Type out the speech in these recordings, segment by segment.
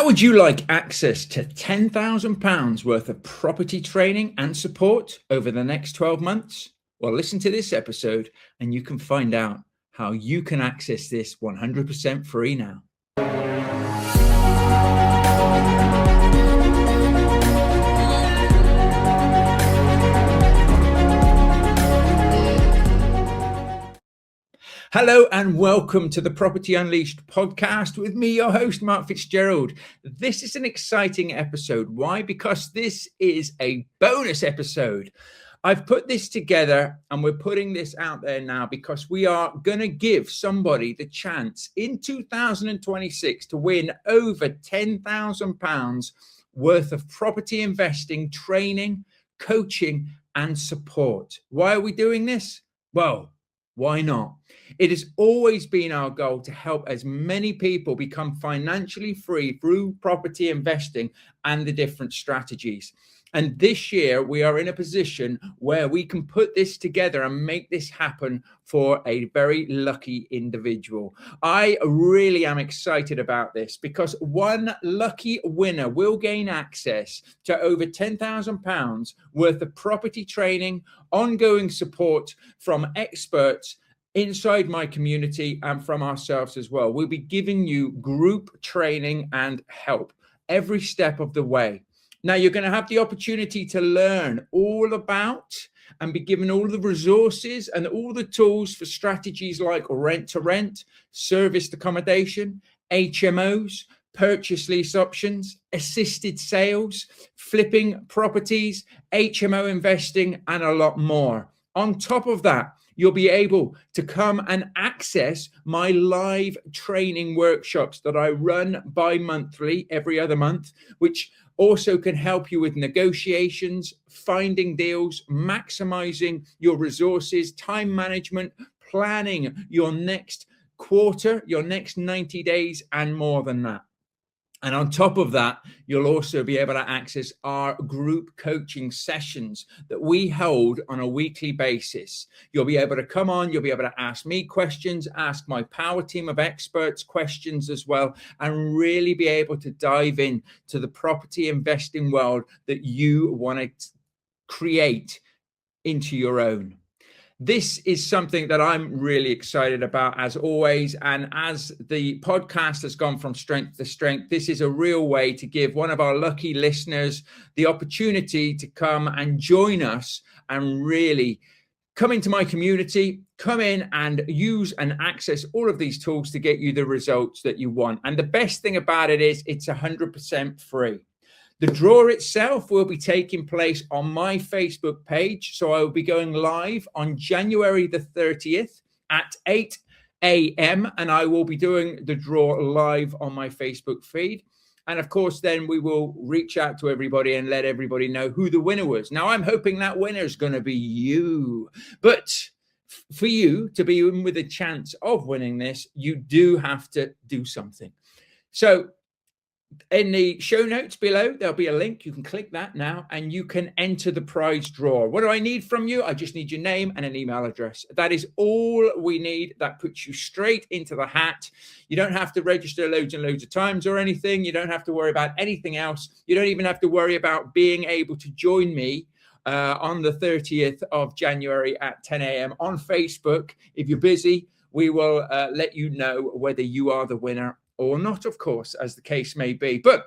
How would you like access to £10,000 worth of property training and support over the next 12 months? Well, listen to this episode and you can find out how you can access this 100% free now. Hello and welcome to the Property Unleashed podcast with me, your host, Mark Fitzgerald. This is an exciting episode. Why? Because this is a bonus episode. I've put this together and we're putting this out there now because we are going to give somebody the chance in 2026 to win over £10,000 worth of property investing, training, coaching, and support. Why are we doing this? Well, why not? It has always been our goal to help as many people become financially free through property investing and the different strategies. And this year, we are in a position where we can put this together and make this happen for a very lucky individual. I really am excited about this because one lucky winner will gain access to over £10,000 worth of property training, ongoing support from experts inside my community and from ourselves as well. We'll be giving you group training and help every step of the way. Now, you're going to have the opportunity to learn all about and be given all the resources and all the tools for strategies like rent to rent, serviced accommodation, HMOs, purchase lease options, assisted sales, flipping properties, HMO investing, and a lot more. On top of that, you'll be able to come and access my live training workshops that I run bi-monthly, every other month, which also can help you with negotiations, finding deals, maximizing your resources, time management, planning your next quarter, your next 90 days, and more than that. And on top of that, you'll also be able to access our group coaching sessions that we hold on a weekly basis. You'll be able to come on, you'll be able to ask me questions, ask my power team of experts questions as well, and really be able to dive in to the property investing world that you want to create into your own. This is something that I'm really excited about, as always. And as the podcast has gone from strength to strength, this is a real way to give one of our lucky listeners the opportunity to come and join us and really come into my community, come in and use and access all of these tools to get you the results that you want. And the best thing about it is it's 100% free. The draw itself will be taking place on my Facebook page. So I will be going live on January the 30th at 8 a.m. And I will be doing the draw live on my Facebook feed. And of course, then we will reach out to everybody and let everybody know who the winner was. Now, I'm hoping that winner is going to be you. But for you to be in with a chance of winning this, you do have to do something. So in the show notes below, there'll be a link. You can click that now and you can enter the prize draw. What do I need from you? I just need your name and an email address. That is all we need. That puts you straight into the hat. You don't have to register loads and loads of times or anything. You don't have to worry about anything else. You don't even have to worry about being able to join me on the 30th of January at 10 a.m. on Facebook. If you're busy, we will let you know whether you are the winner or not, of course, as the case may be. But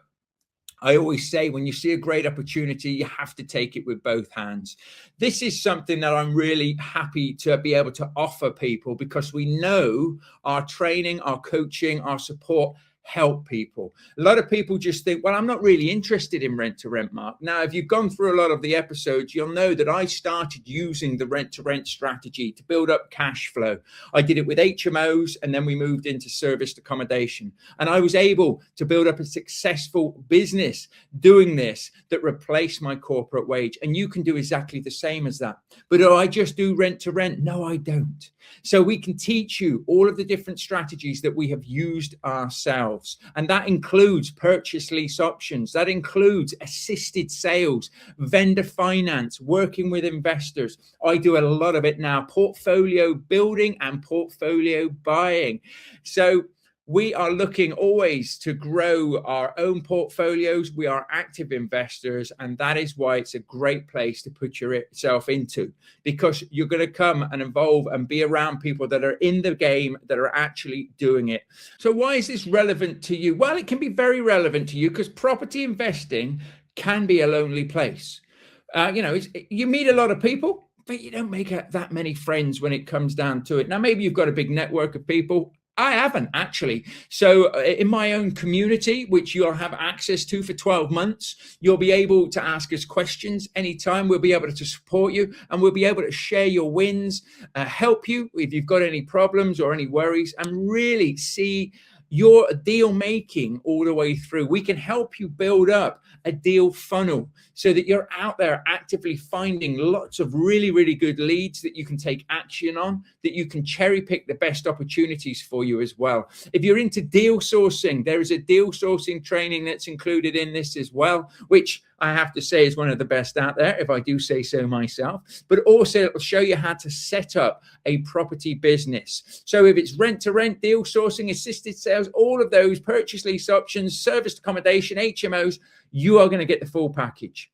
I always say, when you see a great opportunity, you have to take it with both hands. This is something that I'm really happy to be able to offer people because we know our training, our coaching, our support help people. A lot of people just think, well, I'm not really interested in rent to rent, Mark. Now, if you've gone through a lot of the episodes, you'll know that I started using the rent to rent strategy to build up cash flow. I did it with HMOs and then we moved into serviced accommodation. And I was able to build up a successful business doing this that replaced my corporate wage. And you can do exactly the same as that. But do I just do rent to rent? No, I don't. So we can teach you all of the different strategies that we have used ourselves. And that includes purchase lease options. That includes assisted sales, vendor finance, working with investors. I do a lot of it now, portfolio building and portfolio buying. So We are looking always to grow our own portfolios. We are active investors, and that is why it's a great place to put yourself into, because you're going to come and involve and be around people that are in the game, that are actually doing it. So why is this relevant to you? Well, it can be very relevant to you because property investing can be a lonely place. You meet a lot of people, but you don't make that many friends when it comes down to it. Now, maybe you've got a big network of people. I haven't actually. So in my own community, which you'll have access to for 12 months, you'll be able to ask us questions anytime. We'll be able to support you, and we'll be able to share your wins, help you if you've got any problems or any worries, and really see your deal making all the way through. We can help you build up a deal funnel so that you're out there actively finding lots of really, really good leads that you can take action on, that you can cherry pick the best opportunities for you as well. If you're into deal sourcing, there is a deal sourcing training that's included in this as well, which I have to say is one of the best out there, if I do say so myself, but also it'll show you how to set up a property business. So if it's rent to rent, deal sourcing, assisted sales, all of those, purchase lease options, serviced accommodation, HMOs, you are going to get the full package.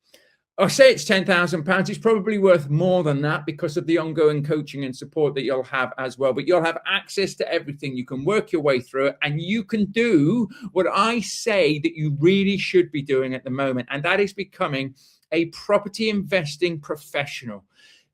I say it's £10,000. It's probably worth more than that because of the ongoing coaching and support that you'll have as well. But you'll have access to everything. You can work your way through it, and you can do what I say that you really should be doing at the moment, and that is becoming a property investing professional.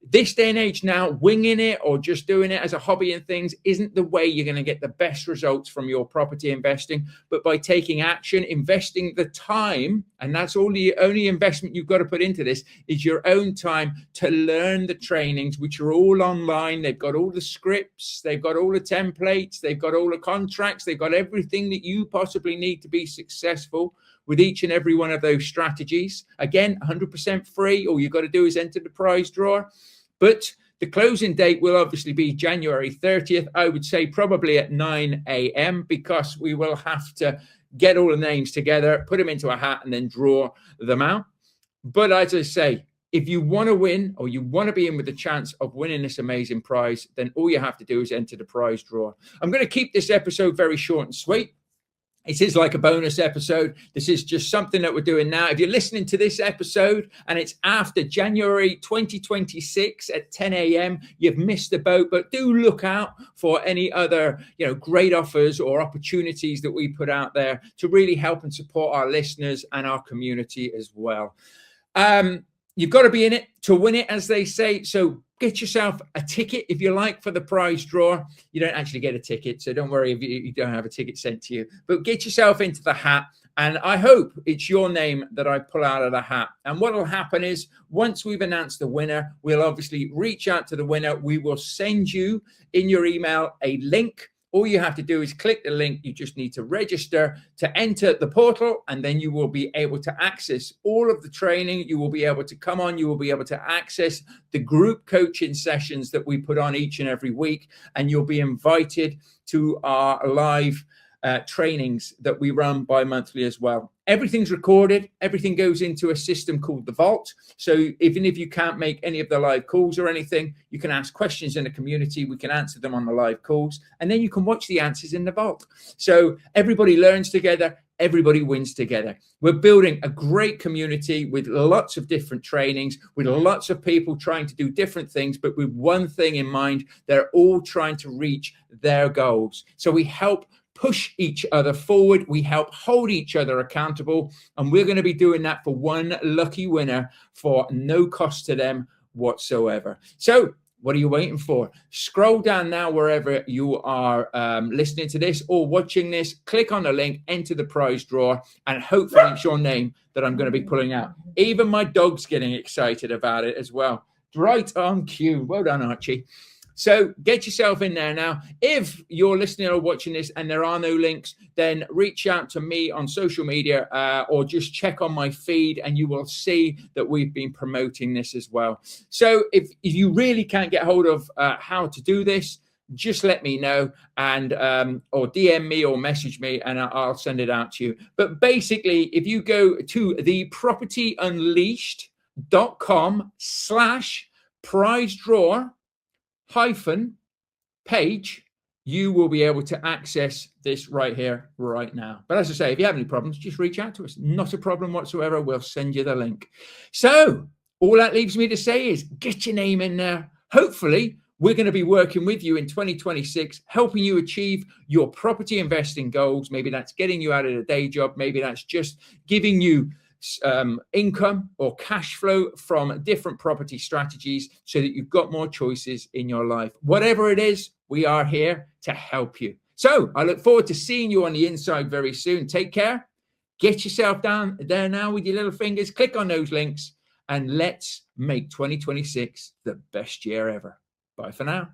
This day and age now, winging it or just doing it as a hobby and things isn't the way you're going to get the best results from your property investing. But by taking action, investing the time, and that's all the only investment you've got to put into this is your own time to learn the trainings, which are all online. They've got all the scripts, they've got all the templates, they've got all the contracts, they've got everything that you possibly need to be successful with each and every one of those strategies. Again, 100% free. All you've got to do is enter the prize draw. But the closing date will obviously be January 30th. I would say probably at 9 a.m. because we will have to get all the names together, put them into a hat, and then draw them out. But as I say, if you want to win or you want to be in with the chance of winning this amazing prize, then all you have to do is enter the prize draw. I'm going to keep this episode very short and sweet. It is like a bonus episode. This is just something that we're doing now. If you're listening to this episode and it's after January 2026 at 10 a.m., you've missed the boat, but do look out for any other, great offers or opportunities that we put out there to really help and support our listeners and our community as well. You've got to be in it to win it, as they say. So get yourself a ticket, if you like, for the prize draw. You don't actually get a ticket, so don't worry if you don't have a ticket sent to you. But get yourself into the hat, and I hope it's your name that I pull out of the hat. And what will happen is, once we've announced the winner, we'll obviously reach out to the winner. We will send you in your email a link. All you have to do is click the link. You just need to register to enter the portal, and then you will be able to access all of the training. You will be able to come on. You will be able to access the group coaching sessions that we put on each and every week, and you'll be invited to our live trainings that we run bi-monthly as well. Everything's recorded. Everything goes into a system called the Vault. So even if you can't make any of the live calls or anything, you can ask questions in the community. We can answer them on the live calls, and then you can watch the answers in the Vault. So everybody learns together. Everybody wins together. We're building a great community with lots of different trainings, with lots of people trying to do different things, but with one thing in mind. They're all trying to reach their goals. So we help push each other forward. We help hold each other accountable. And we're going to be doing that for one lucky winner for no cost to them whatsoever. So what are you waiting for? Scroll down now wherever you are listening to this or watching this. Click on the link, enter the prize draw, and hopefully it's your name that I'm going to be pulling out. Even my dog's getting excited about it as well. Right on cue. Well done, Archie. So get yourself in there now. If you're listening or watching this and there are no links, then reach out to me on social media or just check on my feed, and you will see that we've been promoting this as well. So if you really can't get hold of how to do this, just let me know, and or DM me or message me, and I'll send it out to you. But basically, if you go to thepropertyunleashed.com/prize draw -page, you will be able to access this right here, right now. But as I say, if you have any problems, just reach out to us. Not a problem whatsoever. We'll send you the link. So all that leaves me to say is get your name in there. Hopefully, we're going to be working with you in 2026, helping you achieve your property investing goals. Maybe that's getting you out of a day job. Maybe that's just giving you income or cash flow from different property strategies so that you've got more choices in your life. Whatever it is, we are here to help you. So I look forward to seeing you on the inside very soon. Take care. Get yourself down there now with your little fingers. Click on those links and let's make 2026 the best year ever. Bye for now.